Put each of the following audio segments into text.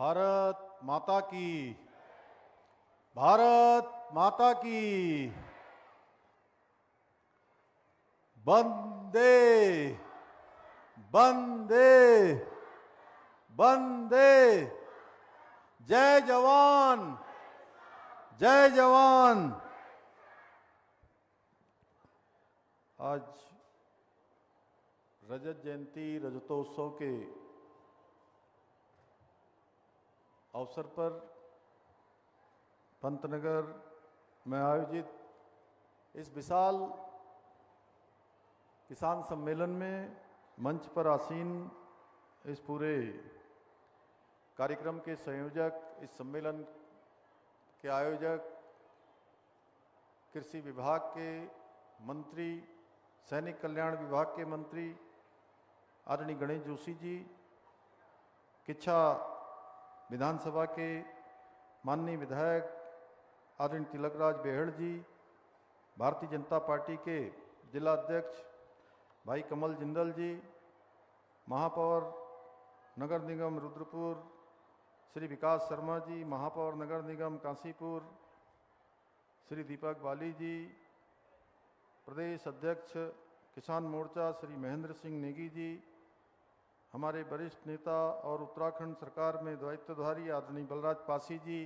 भारत माता की, भारत माता की। वंदे वंदे वंदे। जय जवान, जय जवान। आज रजत जयंती रजतोत्सव के अवसर पर पंतनगर में आयोजित इस विशाल किसान सम्मेलन में मंच पर आसीन इस पूरे कार्यक्रम के संयोजक, इस सम्मेलन के आयोजक, कृषि विभाग के मंत्री, सैनिक कल्याण विभाग के मंत्री आदरणीय गणेश जोशी जी, किच्छा विधानसभा के माननीय विधायक आदरणीय तिलकराज बेहड़ जी, भारतीय जनता पार्टी के जिला अध्यक्ष भाई कमल जिंदल जी, महापौर नगर निगम रुद्रपुर श्री विकास शर्मा जी, महापौर नगर निगम काशीपुर श्री दीपक बाली जी, प्रदेश अध्यक्ष किसान मोर्चा श्री महेंद्र सिंह नेगी जी, हमारे वरिष्ठ नेता और उत्तराखंड सरकार में दायित्वधारी आदरणीय बलराज पासी जी,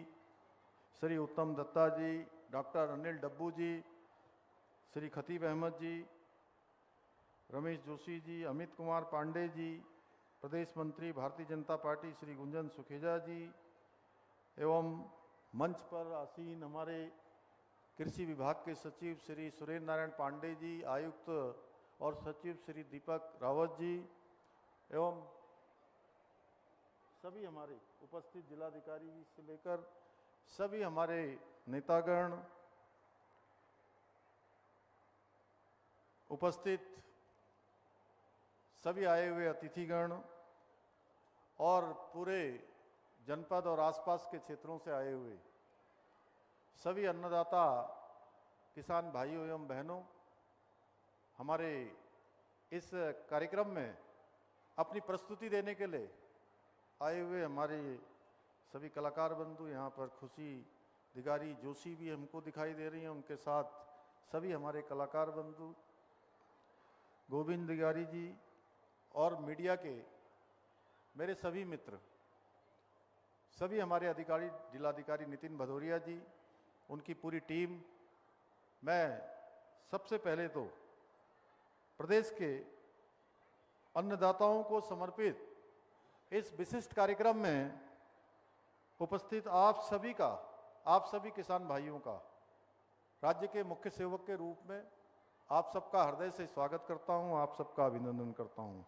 श्री उत्तम दत्ता जी, डॉक्टर अनिल डब्बू जी, श्री खतीब अहमद जी, रमेश जोशी जी, अमित कुमार पांडे जी, प्रदेश मंत्री भारतीय जनता पार्टी श्री गुंजन सुखेजा जी, एवं मंच पर आसीन हमारे कृषि विभाग के सचिव श्री सुरेंद्र नारायण पांडे जी, आयुक्त और सचिव श्री दीपक रावत जी, एवं सभी हमारे उपस्थित जिलाधिकारी से लेकर सभी हमारे नेतागण, उपस्थित सभी आए हुए अतिथिगण और पूरे जनपद और आसपास के क्षेत्रों से आए हुए सभी अन्नदाता किसान भाइयों एवं बहनों, हमारे इस कार्यक्रम में अपनी प्रस्तुति देने के लिए आए हुए हमारे सभी कलाकार बंधु, यहाँ पर खुशी दिगारी जोशी भी हमको दिखाई दे रही हैं, उनके साथ सभी हमारे कलाकार बंधु, गोविंद दिगारी जी और मीडिया के मेरे सभी मित्र, सभी हमारे अधिकारी, जिलाधिकारी नितिन भदौरिया जी, उनकी पूरी टीम। मैं सबसे पहले तो प्रदेश के अन्नदाताओं को समर्पित इस विशिष्ट कार्यक्रम में उपस्थित आप सभी का, आप सभी किसान भाइयों का राज्य के मुख्य सेवक के रूप में आप सबका हृदय से स्वागत करता हूं, आप सबका अभिनंदन करता हूं।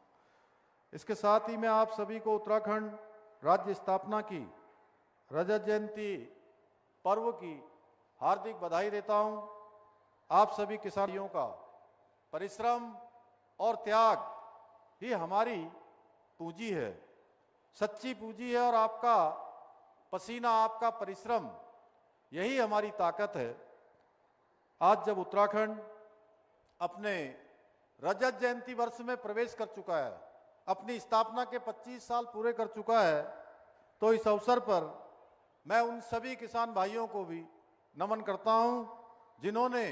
इसके साथ ही मैं आप सभी को उत्तराखंड राज्य स्थापना की रजत जयंती पर्व की हार्दिक बधाई देता हूं। आप सभी किसानियों का परिश्रम और त्याग ही हमारी पूंजी है, सच्ची पूंजी है, और आपका पसीना, आपका परिश्रम, यही हमारी ताकत है। आज जब उत्तराखंड अपने रजत जयंती वर्ष में प्रवेश कर चुका है, अपनी स्थापना के 25 साल पूरे कर चुका है, तो इस अवसर पर मैं उन सभी किसान भाइयों को भी नमन करता हूं जिन्होंने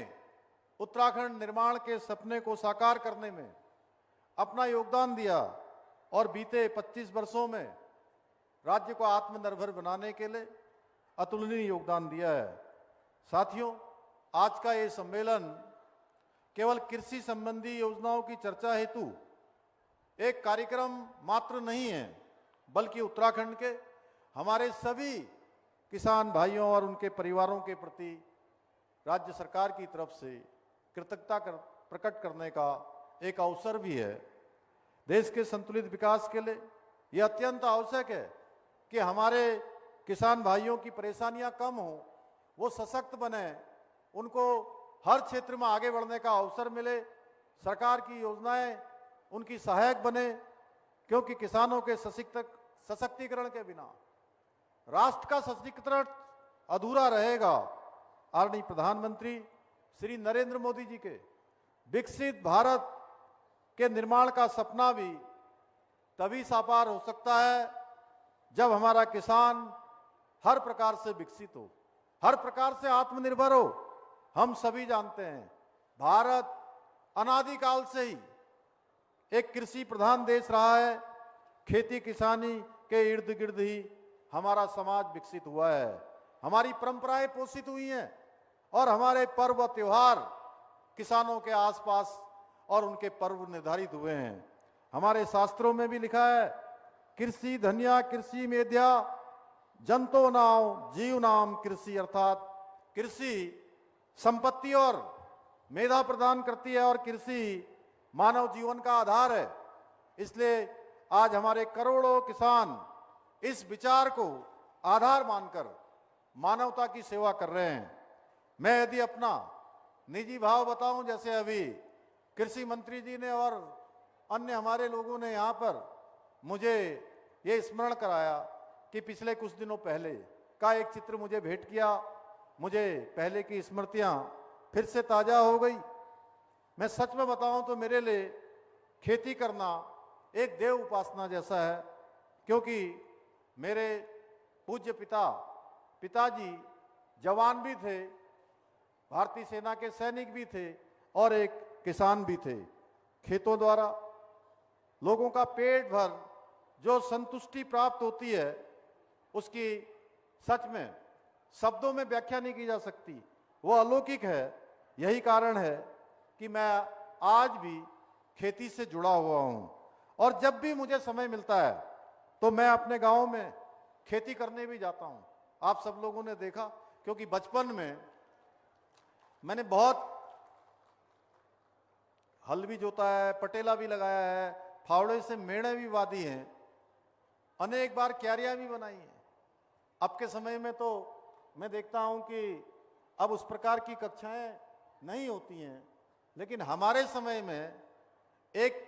उत्तराखंड निर्माण के सपने को साकार करने में अपना योगदान दिया और बीते 25 वर्षों में राज्य को आत्मनिर्भर बनाने के लिए अतुलनीय योगदान दिया है। साथियों, आज का ये सम्मेलन केवल कृषि संबंधी योजनाओं की चर्चा हेतु एक कार्यक्रम मात्र नहीं है, बल्कि उत्तराखंड के हमारे सभी किसान भाइयों और उनके परिवारों के प्रति राज्य सरकार की तरफ से कृतज्ञता प्रकट करने का एक अवसर भी है। देश के संतुलित विकास के लिए यह अत्यंत आवश्यक है कि हमारे किसान भाइयों की परेशानियां कम हो, वो सशक्त बने, उनको हर क्षेत्र में आगे बढ़ने का अवसर मिले, सरकार की योजनाएं उनकी सहायक बने, क्योंकि किसानों के सशक्तिकरण के बिना राष्ट्र का सशक्तिकरण अधूरा रहेगा। आदरणीय प्रधानमंत्री श्री नरेंद्र मोदी जी के विकसित भारत के निर्माण का सपना भी तभी साकार हो सकता है जब हमारा किसान हर प्रकार से विकसित हो, हर प्रकार से आत्मनिर्भर हो। हम सभी जानते हैं भारत अनादिकाल से ही एक कृषि प्रधान देश रहा है। खेती किसानी के इर्द गिर्द ही हमारा समाज विकसित हुआ है, हमारी परंपराएं पोषित हुई हैं और हमारे पर्व त्योहार किसानों के आसपास और उनके पर्व निर्धारित हुए हैं। हमारे शास्त्रों में भी लिखा है, कृषि धन्या कृषि मेध्या जंतो नाम जीव नाम कृषि, अर्थात कृषि संपत्ति और मेधा प्रदान करती है और कृषि मानव जीवन का आधार है। इसलिए आज हमारे करोड़ों किसान इस विचार को आधार मानकर मानवता की सेवा कर रहे हैं। मैं यदि अपना निजी भाव बताऊं, जैसे अभी कृषि मंत्री जी ने और अन्य हमारे लोगों ने यहाँ पर मुझे ये स्मरण कराया कि पिछले कुछ दिनों पहले का एक चित्र मुझे भेंट किया, मुझे पहले की स्मृतियाँ फिर से ताज़ा हो गई। मैं सच में बताऊं तो मेरे लिए खेती करना एक देव उपासना जैसा है, क्योंकि मेरे पूज्य पिताजी जवान भी थे, भारतीय सेना के सैनिक भी थे और एक किसान भी थे। खेतों द्वारा लोगों का पेट भर जो संतुष्टि प्राप्त होती है, उसकी सच में शब्दों में व्याख्या नहीं की जा सकती, वो अलौकिक है। यही कारण है कि मैं आज भी खेती से जुड़ा हुआ हूं और जब भी मुझे समय मिलता है तो मैं अपने गांव में खेती करने भी जाता हूं। आप सब लोगों ने देखा, क्योंकि बचपन में मैंने बहुत हल भी जोता है, पटेला भी लगाया है, फावड़े से मेढ़े भी बांधी हैं, अनेक बार क्यारियां भी बनाई हैं। अब के समय में तो मैं देखता हूं कि अब उस प्रकार की कक्षाएं नहीं होती हैं, लेकिन हमारे समय में एक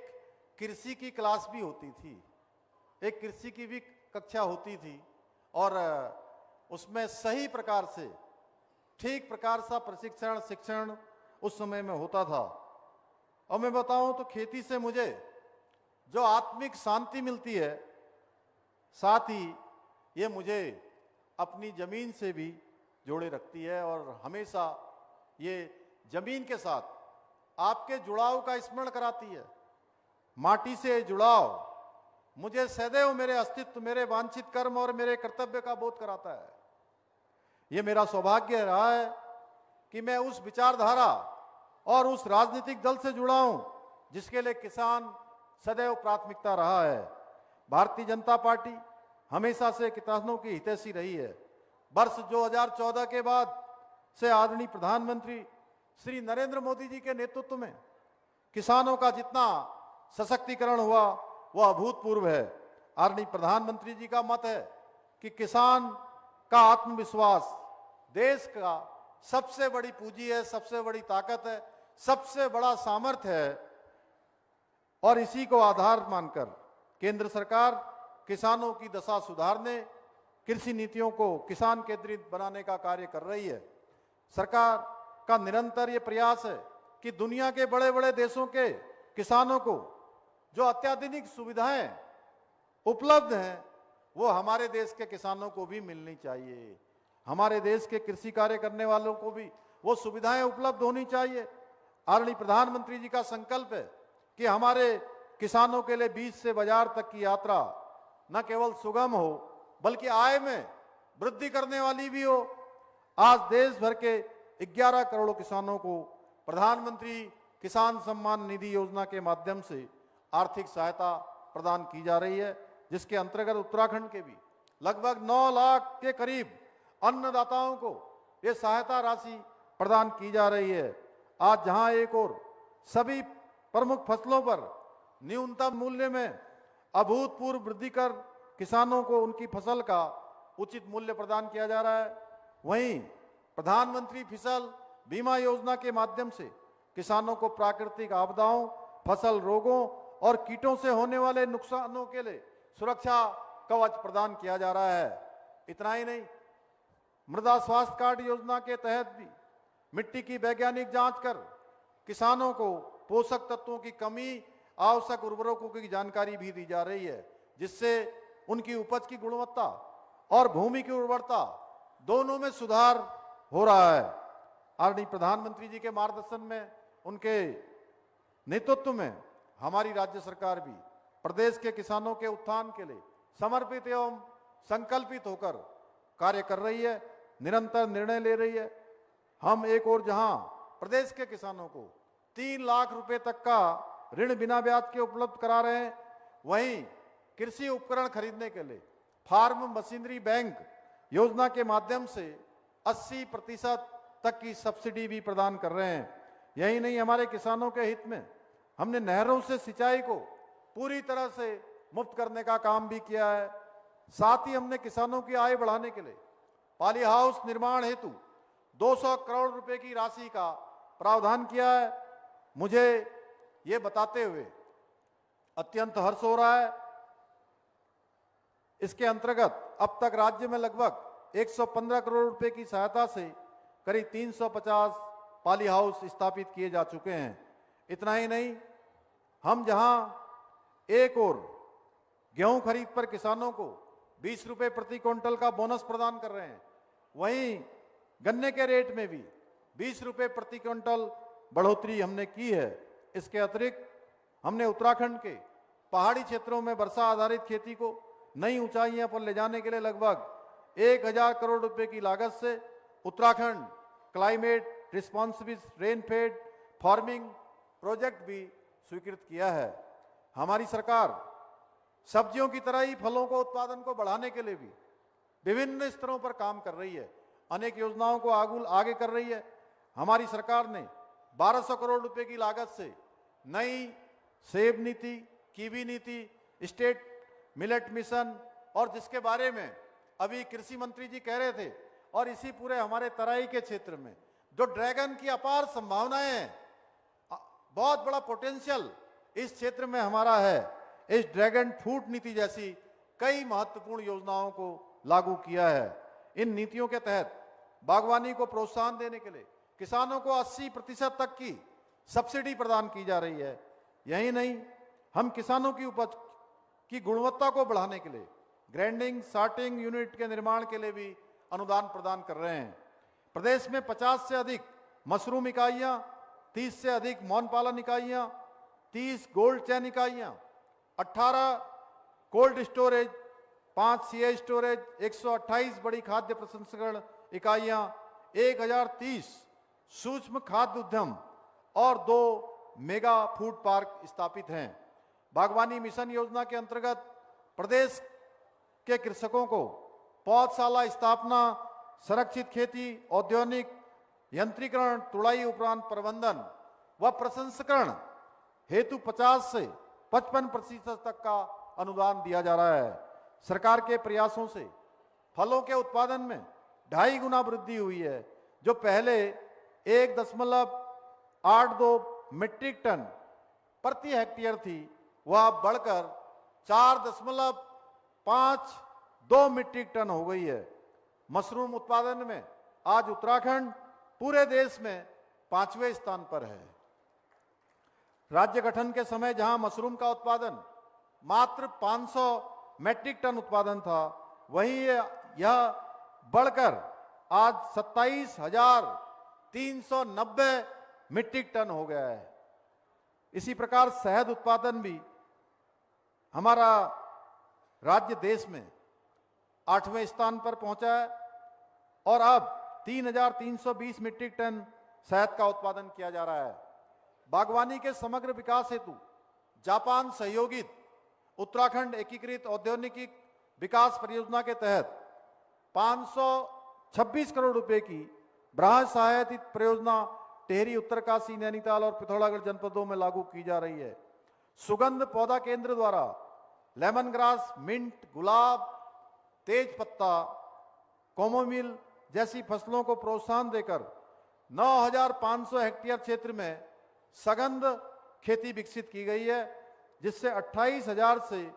कृषि की क्लास भी होती थी, एक कृषि की भी कक्षा होती थी और उसमें सही प्रकार से ठीक प्रकार सा प्रशिक्षण शिक्षण उस समय में होता था। और मैं बताऊं तो खेती से मुझे जो आत्मिक शांति मिलती है, साथ ही ये मुझे अपनी जमीन से भी जोड़े रखती है और हमेशा ये जमीन के साथ आपके जुड़ाव का स्मरण कराती है। माटी से जुड़ाव मुझे सदैव मेरे अस्तित्व, मेरे वांछित कर्म और मेरे कर्तव्य का बोध कराता है। ये मेरा सौभाग्य रहा है कि मैं उस विचारधारा और उस राजनीतिक दल से जुड़ा हूं जिसके लिए किसान सदैव प्राथमिकता रहा है। भारतीय जनता पार्टी हमेशा से किसानों की हितैषी रही है। वर्ष 2014 के बाद से आदरणीय प्रधानमंत्री श्री नरेंद्र मोदी जी के नेतृत्व में किसानों का जितना सशक्तिकरण हुआ वह अभूतपूर्व है। आदरणीय प्रधानमंत्री जी का मत है कि किसान का आत्मविश्वास देश का सबसे बड़ी पूंजी है, सबसे बड़ी ताकत है, सबसे बड़ा सामर्थ्य है और इसी को आधार मानकर केंद्र सरकार किसानों की दशा सुधारने, कृषि नीतियों को किसान केंद्रित बनाने का कार्य कर रही है। सरकार का निरंतर ये प्रयास है कि दुनिया के बड़े बड़े देशों के किसानों को जो अत्याधुनिक सुविधाएं उपलब्ध हैं वो हमारे देश के किसानों को भी मिलनी चाहिए। हमारे देश के कृषि कार्य करने वालों को भी वो सुविधाएं उपलब्ध होनी चाहिए। आदरणीय प्रधानमंत्री जी का संकल्प है कि हमारे किसानों के लिए बीज से बाजार तक की यात्रा न केवल सुगम हो बल्कि आय में वृद्धि करने वाली भी हो। आज देश भर के 11 करोड़ किसानों को प्रधानमंत्री किसान सम्मान निधि योजना के माध्यम से आर्थिक सहायता प्रदान की जा रही है, जिसके अंतर्गत उत्तराखंड के भी लगभग 9 लाख के करीब अन्नदाताओं को ये सहायता राशि प्रदान की जा रही है। आज जहां एक और सभी प्रमुख फसलों पर न्यूनतम मूल्य में अभूतपूर्व वृद्धि कर किसानों को उनकी फसल का उचित मूल्य प्रदान किया जा रहा है, वहीं प्रधानमंत्री फसल बीमा योजना के माध्यम से किसानों को प्राकृतिक आपदाओं, फसल रोगों और कीटों से होने वाले नुकसानों के लिए सुरक्षा कवच प्रदान किया जा रहा है। इतना ही नहीं, मृदा स्वास्थ्य कार्ड योजना के तहत भी मिट्टी की वैज्ञानिक जांच कर किसानों को पोषक तत्वों की कमी, आवश्यक उर्वरकों की जानकारी भी दी जा रही है, जिससे उनकी उपज की गुणवत्ता और भूमि की उर्वरता दोनों में सुधार हो रहा है। आदरणीय प्रधानमंत्री जी के मार्गदर्शन में, उनके नेतृत्व में हमारी राज्य सरकार भी प्रदेश के किसानों के उत्थान के लिए समर्पित एवं संकल्पित होकर कार्य कर रही है, निरंतर निर्णय ले रही है। हम एक और जहां प्रदेश के किसानों को 3 लाख रुपए तक का ऋण बिना ब्याज के उपलब्ध करा रहे हैं, वहीं कृषि उपकरण खरीदने के लिए फार्म मशीनरी बैंक योजना के माध्यम से 80% तक की सब्सिडी भी प्रदान कर रहे हैं। यही नहीं, हमारे किसानों के हित में हमने नहरों से सिंचाई को पूरी तरह से मुफ्त करने का काम भी किया है। साथ ही हमने किसानों की आय बढ़ाने के लिए पॉली हाउस निर्माण हेतु 200 करोड़ रुपए की राशि का प्रावधान किया है। मुझे ये बताते हुए अत्यंत हर्ष हो रहा है, इसके अंतर्गत अब तक राज्य में लगभग 115 करोड़ रुपए की सहायता से करीब 350 पॉली हाउस स्थापित किए जा चुके हैं। इतना ही नहीं, हम जहां एक और गेहूं खरीद पर किसानों को 20 रुपए प्रति क्विंटल का बोनस प्रदान कर रहे हैं, वहीं गन्ने के रेट में भी 20 रुपए प्रति क्विंटल बढ़ोतरी हमने की है। इसके अतिरिक्त हमने उत्तराखंड के पहाड़ी क्षेत्रों में वर्षा आधारित खेती को नई ऊंचाइयों पर ले जाने के लिए लगभग 1000 करोड़ रुपए की लागत से Uttarakhand climate responsive rainfed farming project भी स्वीकृत किया है। हमारी सरकार सब्जियों की तरह ही फलों को उत्पादन को बढ़ाने के लिए भी विभिन्न स्तरों पर काम कर रही है, अनेक योजनाओं को आगे कर रही है। हमारी सरकार ने 1200 करोड़ रुपए की लागत से नई सेब नीति, कीवी नीति, स्टेट मिलेट मिशन, और जिसके बारे में अभी कृषि मंत्री जी कह रहे थे, और इसी पूरे हमारे तराई के क्षेत्र में जो ड्रैगन की अपार संभावनाएं हैं, बहुत बड़ा पोटेंशियल इस क्षेत्र में हमारा है, इस ड्रैगन फ्रूट नीति जैसी कई महत्वपूर्ण योजनाओं को लागू किया है। इन नीतियों के तहत बागवानी को प्रोत्साहन देने के लिए किसानों को 80% तक की सब्सिडी प्रदान की जा रही है। यही नहीं, हम किसानों की उपज की गुणवत्ता को बढ़ाने के लिए ग्राइंडिंग सॉर्टिंग यूनिट के निर्माण के लिए भी अनुदान प्रदान कर रहे हैं। प्रदेश में 50 से अधिक मशरूम इकाइयां, 30 से अधिक मौन पालन इकाइयां, 30 गोल्ड चैन इकाइयां, 18 कोल्ड स्टोरेज, 5 सीए स्टोरेज, 128 बड़ी खाद्य प्रसंस्करण इकाइयां, 1030 सूक्ष्म खाद्य उद्यम और 2 मेगा फूड पार्क स्थापित हैं। बागवानी मिशन योजना के अंतर्गत प्रदेश के कृषकों को पौधशाला स्थापना, संरक्षित खेती, औद्योगिक यंत्रीकरण, तुड़ाई उपरांत प्रबंधन व प्रसंस्करण हेतु 50 से 55% तक का अनुदान दिया जा रहा है। सरकार के प्रयासों से फलों के उत्पादन में 2.5 गुना वृद्धि हुई है, जो पहले 1.82 मीट्रिक टन प्रति हेक्टेयर थी, वह बढ़कर 4.52 मीट्रिक टन हो गई है। मशरूम उत्पादन में आज उत्तराखंड पूरे देश में 5वें स्थान पर है। राज्य गठन के समय जहां मशरूम का उत्पादन मात्र 500 मीट्रिक टन उत्पादन था, वहीं यह बढ़कर आज 27,390 मीट्रिक टन हो गया है। इसी प्रकार शहद उत्पादन भी हमारा राज्य देश में 8वें स्थान पर पहुंचा है और अब 3,320 मीट्रिक टन शहद का उत्पादन किया जा रहा है। बागवानी के समग्र विकास हेतु जापान सहयोगित उत्तराखंड एकीकृत औद्योगिक विकास परियोजना के तहत 526 करोड़ रुपए की ब्राह्मण सहायतित परियोजना टेहरी, उत्तरकाशी, नैनीताल और पिथौरागढ़ जनपदों में लागू की जा रही है। सुगंध पौधा केंद्र द्वारा लेमन ग्रास, मिंट, गुलाब, तेज पत्ता, कोमोमिल जैसी फसलों को प्रोत्साहन देकर 9,500 हेक्टेयर क्षेत्र में सघन खेती विकसित की गई है, जिससे 28,000 से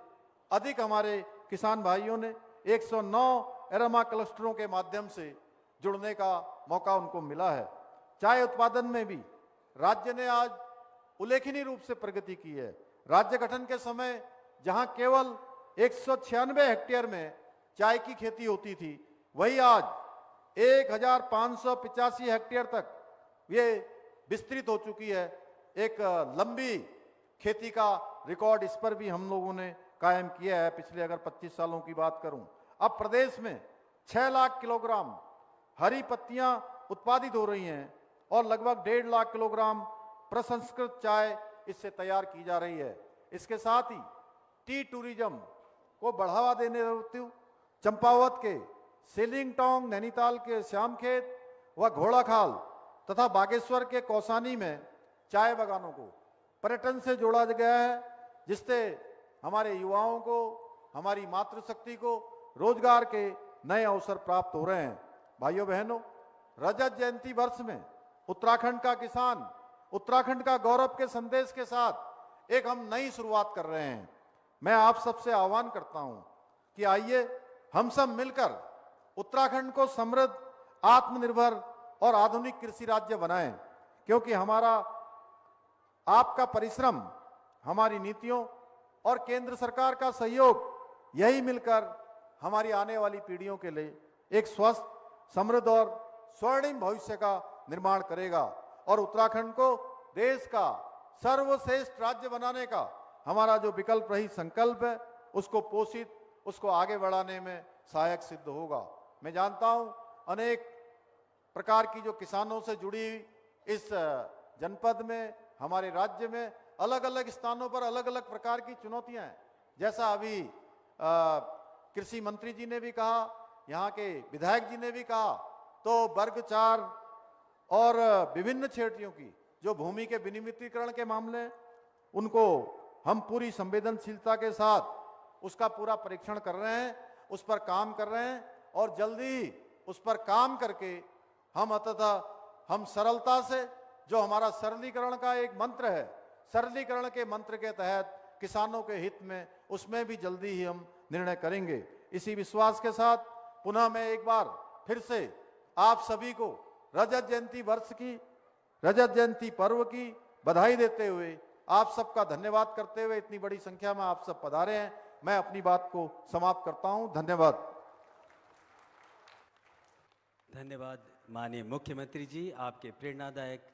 अधिक हमारे किसान भाइयों ने 109 एरोमा क्लस्टरों के माध्यम से जुड़ने का मौका उनको मिला है। चाय उत्पादन में भी राज्य ने आज उल्लेखनीय रूप से प्रगति की है। राज्य गठन के समय जहां केवल 196 हेक्टेयर में चाय की खेती होती थी, वही आज 1585 हेक्टेयर तक ये विस्तृत हो चुकी है। एक लंबी खेती का रिकॉर्ड इस पर भी हम लोगों ने कायम किया है पिछले अगर 25 सालों की बात करूं। अब प्रदेश में 6 लाख किलोग्राम हरी पत्तियां उत्पादित हो रही हैं और लगभग 1.5 लाख किलोग्राम प्रसंस्कृत चाय इससे तैयार की जा रही है। इसके साथ ही टी टूरिज्म को बढ़ावा देने हेतु चंपावत के सेलिंगटोंग, नैनीताल के श्यामखेत व घोड़ाखाल तथा बागेश्वर के कौसानी में चाय बागानों को पर्यटन से जोड़ा गया है, जिससे हमारे युवाओं को, हमारी मातृशक्ति को रोजगार के नए अवसर प्राप्त हो रहे हैं। भाइयों बहनों, रजत जयंती वर्ष में उत्तराखंड का किसान उत्तराखंड का गौरव के संदेश के साथ एक हम नई शुरुआत कर रहे हैं। मैं आप सबसे आह्वान करता हूं कि आइए हम सब मिलकर उत्तराखंड को समृद्ध, आत्मनिर्भर और आधुनिक कृषि राज्य बनाएं, क्योंकि हमारा आपका परिश्रम, हमारी नीतियों और केंद्र सरकार का सहयोग यही मिलकर हमारी आने वाली पीढ़ियों के लिए एक स्वस्थ, समृद्ध और स्वर्णिम भविष्य का निर्माण करेगा और उत्तराखंड को देश का सर्वश्रेष्ठ राज्य बनाने का हमारा जो विकल्प रहित संकल्प है उसको पोषित, उसको आगे बढ़ाने में सहायक सिद्ध होगा। मैं जानता हूं अनेक प्रकार की जो किसानों से जुड़ी इस जनपद में, हमारे राज्य में अलग अलग स्थानों पर अलग अलग प्रकार की चुनौतियां हैं। जैसा अभी कृषि मंत्री जी ने भी कहा, यहाँ के विधायक जी ने भी कहा, तो वर्ग 4 और विभिन्न क्षेत्रों की जो भूमि के विनियमितीकरण के मामले, उनको हम पूरी संवेदनशीलता के साथ उसका पूरा परीक्षण कर रहे हैं, उस पर काम कर रहे हैं और जल्दी ही उस पर काम करके हम सरलता से, जो हमारा सरलीकरण का एक मंत्र है, सरलीकरण के मंत्र के तहत किसानों के हित में, उसमें भी जल्दी ही हम निर्णय करेंगे। इसी विश्वास के साथ पुनः मैं एक बार फिर से आप सभी को रजत जयंती वर्ष की, रजत जयंती पर्व की बधाई देते हुए, आप सबका धन्यवाद करते हुए, इतनी बड़ी संख्या में आप सब पधारे हैं, मैं अपनी बात को समाप्त करता हूं। धन्यवाद। धन्यवाद माननीय मुख्यमंत्री जी, आपके प्रेरणादायक